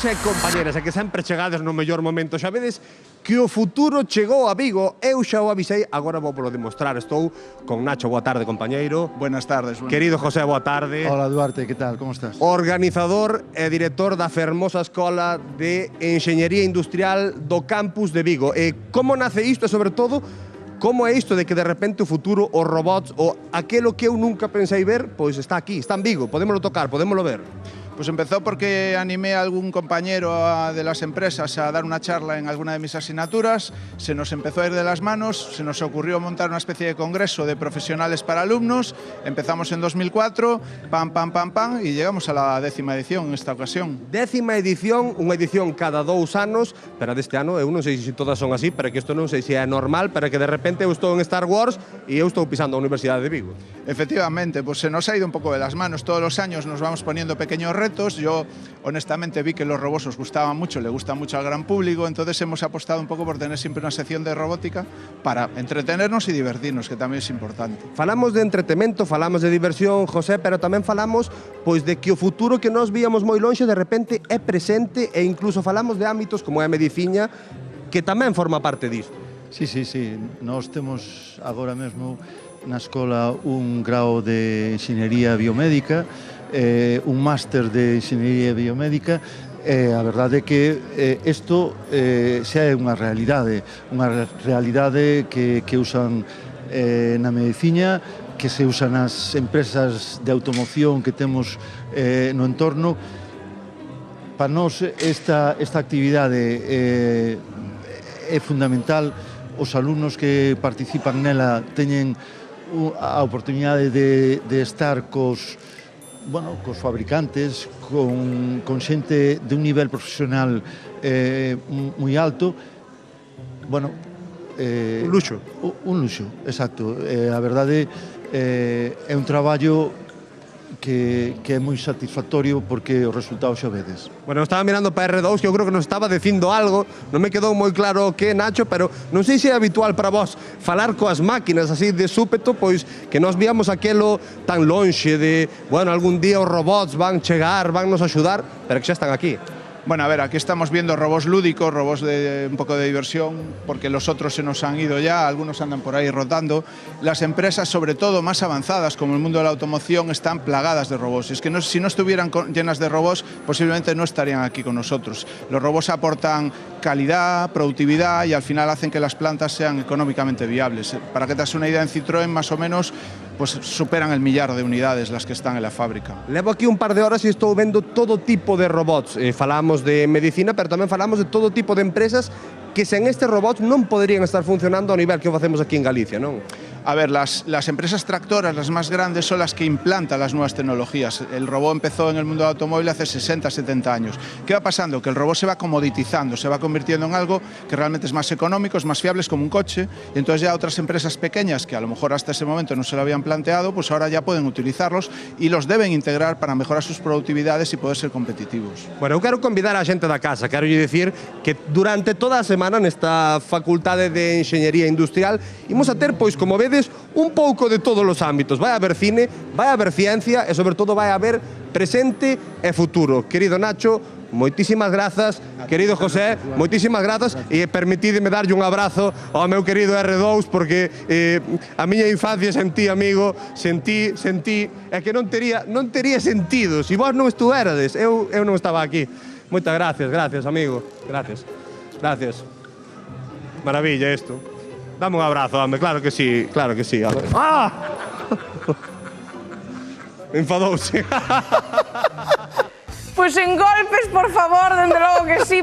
e compañeras, e que sempre chegades no mellor momento. Xa vedes que o futuro chegou a Vigo. Eu xa o avisei, agora vou polo demostrar. Estou con Nacho, boa tarde, compañeiro. Buenas tardes. Querido José, boa tarde. Hola, Duarte, que tal? Como estás? Organizador e director da fermosa Escola de Enxeñería Industrial do campus de Vigo. Como nace isto e, sobre todo, como é isto de que de repente o futuro, os robots, o aquelo que eu nunca pensei ver, pois está aquí, está en Vigo, podémolo tocar, podémolo ver? Pues empezó porque animé a algún compañero de las empresas a dar una charla en alguna de mis asignaturas, se nos empezó a ir de las manos, se nos ocurrió montar una especie de congreso de profesionales para alumnos, empezamos en 2004, pam, y llegamos a la 10ª edición en esta ocasión. 10ª edición, unha edición cada 2 anos, pero deste ano eu non sei se todas son así, pero que isto non sei se é normal, pero que de repente eu estou en Star Wars e eu estou pisando a Universidade de Vigo. Efectivamente, pues se nos ha ido un poco de las manos, todos los años nos vamos poniendo pequeños retos. Yo honestamente vi que los robots os gustaban mucho, le gustan mucho al gran público, entonces hemos apostado un poco por tener siempre una sección de robótica para entretenernos y divertirnos, que también es importante. Falamos de entretemento, falamos de diversión, José, pero tamén falamos pois de que o futuro que nós víamos moi lonxe de repente é presente e incluso falamos de ámbitos como é a medicina, que tamén forma parte disto. Sí. Nós temos agora mesmo na escola un grao de Enxeñería Biomédica, un máster de Enxeñería Biomédica. A verdade é que isto xa é unha realidade que usan na medicina, que se usan nas empresas de automoción que temos no entorno. Para nós esta actividade é fundamental. Os alumnos que participan nela teñen a oportunidade de estar cos fabricantes, con xente de un nivel profesional moi alto. Un luxo. Un luxo, exacto. A verdade é un traballo que é moi satisfactorio porque o resultado xa vedes. Bueno, estaba mirando para R2, que eu creo que nos estaba dicindo algo, non me quedou moi claro o que, Nacho, pero non sei se é habitual para vos falar coas máquinas así de súpeto, pois que nós víamos aquelo tan lonxe de, bueno, algún día os robots van chegar, van nos axudar, pero que xa están aquí. Bueno, a ver, aquí estamos viendo robots lúdicos, robots de un poco de diversión, porque los otros se nos han ido ya, algunos andan por ahí rotando. Las empresas, sobre todo más avanzadas, como el mundo de la automoción, están plagadas de robots. Es que si no estuvieran llenas de robots, posiblemente no estarían aquí con nosotros. Los robots aportan calidad, productividad y al final hacen que las plantas sean económicamente viables. Para que te hagas una idea, en Citroën más o menos pues superan el 1 millar de unidades las que están en la fábrica. Levo aquí un par de horas e estou vendo todo tipo de robots. Falamos de medicina, pero tamén falamos de todo tipo de empresas que sen estes robots non poderían estar funcionando ao nivel que o facemos aquí en Galicia, non? A ver, las empresas tractoras, las más grandes, son las que implantan las nuevas tecnologías. El robot empezó en el mundo del automóvil hace 60, 70 años. ¿Qué va pasando? Que el robot se va comoditizando, se va convirtiendo en algo que realmente es más económico, es más fiable, es como un coche, y entonces ya otras empresas pequeñas, que a lo mejor hasta ese momento no se lo habían planteado, pues ahora ya pueden utilizarlos y los deben integrar para mejorar sus productividades y poder ser competitivos. Bueno, eu quero convidar a xente da casa, quero lle dicir que durante toda a semana nesta Facultade de Enxeñería Industrial imos a ter, pois, como vedes, un pouco de todos os ámbitos. Vai haber cine, vai haber ciencia e, sobre todo, vai haber presente e futuro. Querido Nacho, moitísimas grazas. Querido José, moitísimas grazas. E permitideme darlle un abrazo ao meu querido R2, porque a miña infancia sentí, amigo, sentí, e que non tería sentido. Se vos non estuverades, eu non estaba aquí. Moitas gracias, amigo. Gracias. Maravilla isto. Dame un abrazo, home, claro que sí. ¡Ah! Enfadouse. Pues en golpes, por favor, dende logo que sí.